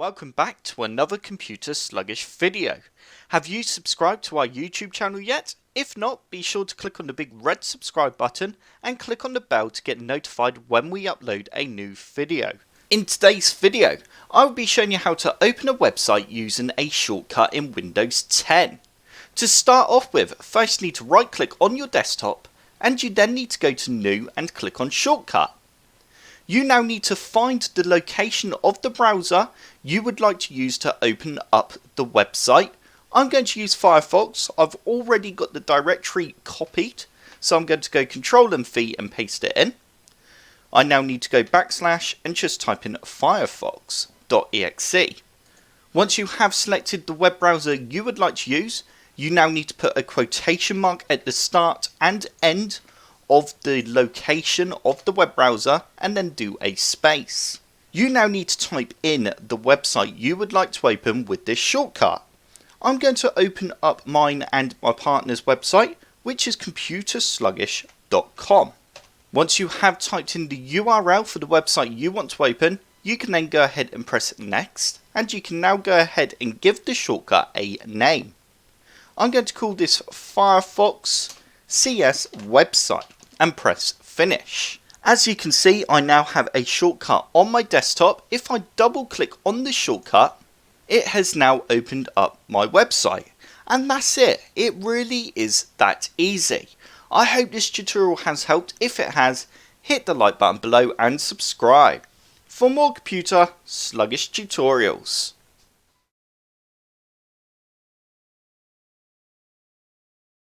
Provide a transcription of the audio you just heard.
Welcome back to another Computer Sluggish video. Have you subscribed to our YouTube channel yet? If not, be sure to click on the big red subscribe button and click on the bell to get notified when we upload a new video. In today's video, I will be showing you how to open a website using a shortcut in Windows 10. To start off with, first you need to right click on your desktop and you then need to go to New and click on Shortcut. You now need to find the location of the browser you would like to use to open up the website. I'm going to use Firefox. I've already got the directory copied, so I'm going to go Control and V and paste it in. I now need to go / and just type in firefox.exe. Once you have selected the web browser you would like to use, you now need to put a quotation mark at the start and end of the location of the web browser and then do a space. You now need to type in the website you would like to open with this shortcut. I'm going to open up mine and my partner's website, which is computersluggish.com. Once you have typed in the URL for the website you want to open, you can then go ahead and press next, and you can now go ahead and give the shortcut a name. I'm going to call this Firefox CS website and press finish. As you can see, I now have a shortcut on my desktop. If I double click on the shortcut, it has now opened up my website. And that's it. It really is that easy. I hope this tutorial has helped. If it has, hit the like button below and subscribe for more computer sluggish tutorials.